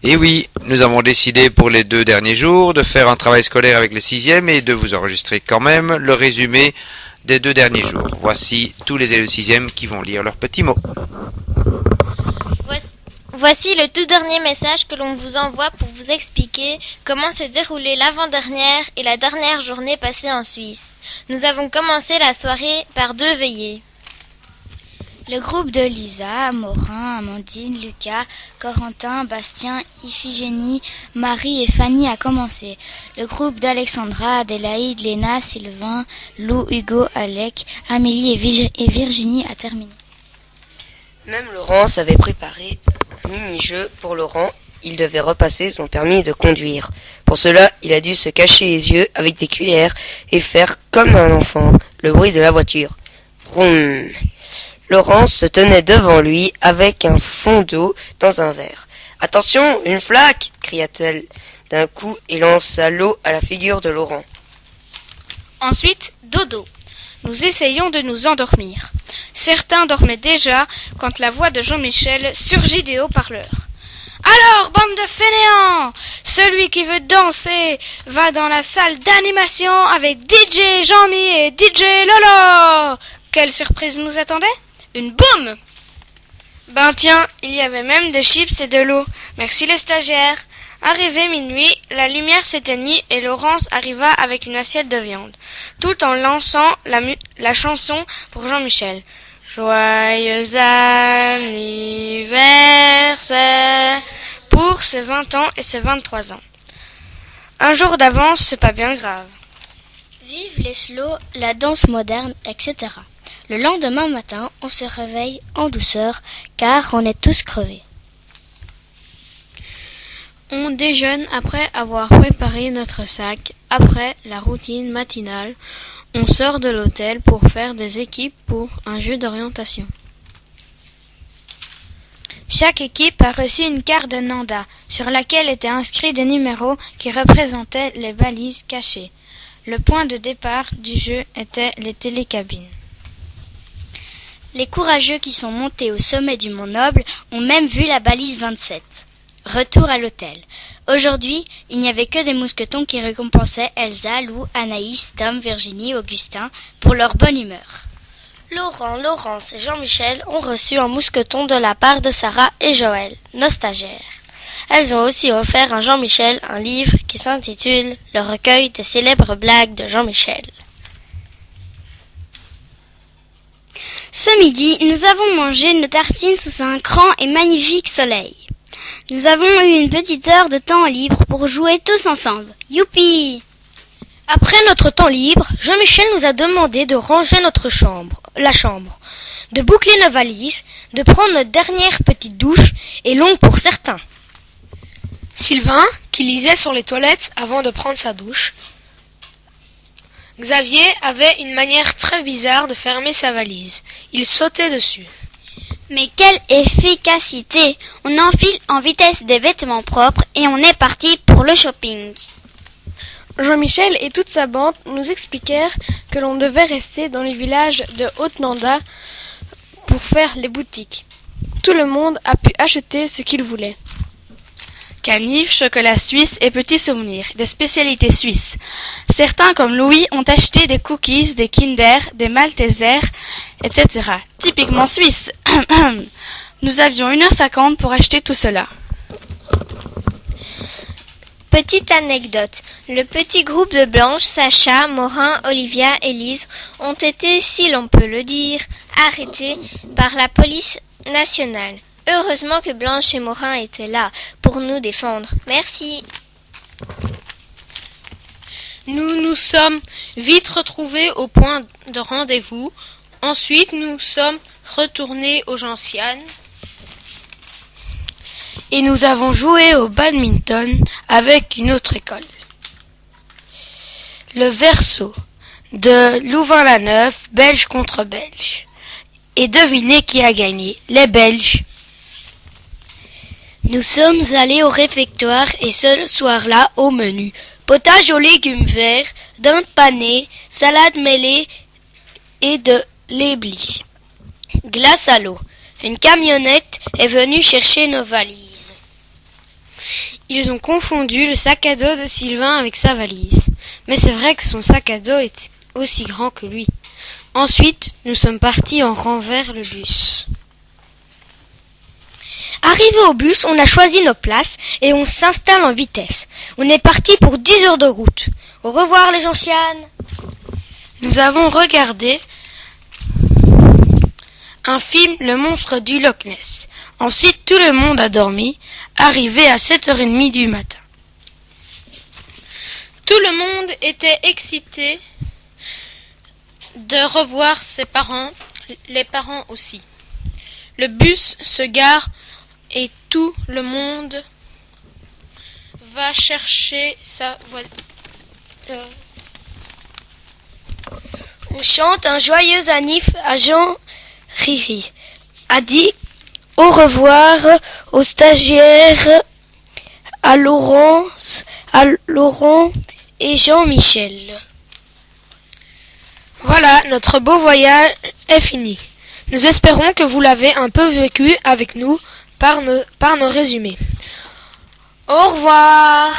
Et oui, nous avons décidé pour les 2 derniers jours de faire un travail scolaire avec les 6e et de vous enregistrer quand même le résumé des 2 derniers jours. Voici tous les élèves 6e qui vont lire leurs petits mots. Voici le tout dernier message que l'on vous envoie pour vous expliquer comment s'est déroulée l'avant-dernière et la dernière journée passée en Suisse. Nous avons commencé la soirée par 2 veillées. Le groupe de Lisa, Morin, Amandine, Lucas, Corentin, Bastien, Iphigénie, Marie et Fanny a commencé. Le groupe d'Alexandra, Adélaïde, Léna, Sylvain, Lou, Hugo, Alec, Amélie et Virginie a terminé. Même Laurence avait préparé un mini-jeu pour Laurent. Il devait repasser son permis de conduire. Pour cela, il a dû se cacher les yeux avec des cuillères et faire comme un enfant le bruit de la voiture. Vroom. Laurence se tenait devant lui avec un fond d'eau dans un verre. « Attention, une flaque !» cria-t-elle d'un coup et lança l'eau à la figure de Laurent. Ensuite, dodo. Nous essayons de nous endormir. Certains dormaient déjà quand la voix de Jean-Michel surgit des haut-parleurs. « Alors, bande de fainéants, celui qui veut danser va dans la salle d'animation avec DJ Jean-Mi et DJ Lolo. Quelle surprise nous attendait ? Une boum ! Ben tiens, il y avait même des chips et de l'eau. Merci les stagiaires. Arrivé minuit, la lumière s'éteignit et Laurence arriva avec une assiette de viande, tout en lançant la chanson pour Jean-Michel. Joyeux anniversaire pour ses 20 ans et ses 23 ans. Un jour d'avance, c'est pas bien grave. Vive les slows, la danse moderne, etc. Le lendemain matin, on se réveille en douceur, car on est tous crevés. On déjeune après avoir préparé notre sac. Après la routine matinale, on sort de l'hôtel pour faire des équipes pour un jeu d'orientation. Chaque équipe a reçu une carte de Nanda, sur laquelle étaient inscrits des numéros qui représentaient les balises cachées. Le point de départ du jeu était les télécabines. Les courageux qui sont montés au sommet du Mont Noble ont même vu la balise 27. Retour à l'hôtel. Aujourd'hui, il n'y avait que des mousquetons qui récompensaient Elsa, Lou, Anaïs, Tom, Virginie, Augustin pour leur bonne humeur. Laurent, Laurence et Jean-Michel ont reçu un mousqueton de la part de Sarah et Joël, nos stagiaires. Elles ont aussi offert à Jean-Michel un livre qui s'intitule « Le recueil des célèbres blagues de Jean-Michel ». Ce midi, nous avons mangé nos tartines sous un grand et magnifique soleil. Nous avons eu une petite heure de temps libre pour jouer tous ensemble. Youpi! Après notre temps libre, Jean-Michel nous a demandé de ranger la chambre, de boucler nos valises, de prendre notre dernière petite douche, et longue pour certains. Sylvain, qui lisait sur les toilettes avant de prendre sa douche. Xavier avait une manière très bizarre de fermer sa valise. Il sautait dessus. Mais quelle efficacité! On enfile en vitesse des vêtements propres et on est parti pour le shopping. Jean-Michel et toute sa bande nous expliquèrent que l'on devait rester dans le village de Haute-Nanda pour faire les boutiques. Tout le monde a pu acheter ce qu'il voulait. Canif, chocolat suisse et petits souvenirs, des spécialités suisses. Certains, comme Louis, ont acheté des cookies, des Kinder, des Maltesers, etc. Typiquement suisse. Nous avions 1h50 pour acheter tout cela. Petite anecdote, le petit groupe de Blanche, Sacha, Morin, Olivia et Lise ont été, si l'on peut le dire, arrêtés par la police nationale. Heureusement que Blanche et Morin étaient là pour nous défendre. Merci. Nous nous sommes vite retrouvés au point de rendez-vous. Ensuite, nous sommes retournés aux Gentianes. Et nous avons joué au badminton avec une autre école. Le verso de Louvain-la-Neuve, Belge contre Belge. Et devinez qui a gagné, les Belges. Nous sommes allés au réfectoire et ce soir-là, au menu, potage aux légumes verts, dinde panée, salade mêlée et de l'éblis. Glace à l'eau. Une camionnette est venue chercher nos valises. Ils ont confondu le sac à dos de Sylvain avec sa valise. Mais c'est vrai que son sac à dos est aussi grand que lui. Ensuite, nous sommes partis en rang vers le bus. Arrivé au bus, on a choisi nos places et on s'installe en vitesse. On est parti pour 10 heures de route. Au revoir les gentianes. Nous avons regardé un film, Le monstre du Loch Ness. Ensuite, tout le monde a dormi, arrivé à 7h30 du matin. Tout le monde était excité de revoir ses parents, les parents aussi. Le bus se gare et tout le monde va chercher sa voiture. On chante un joyeux anniv à Jean Riri. A dit au revoir aux stagiaires, à Laurent et Jean-Michel. Voilà, notre beau voyage est fini. Nous espérons que vous l'avez un peu vécu avec nous par nos résumés. Au revoir!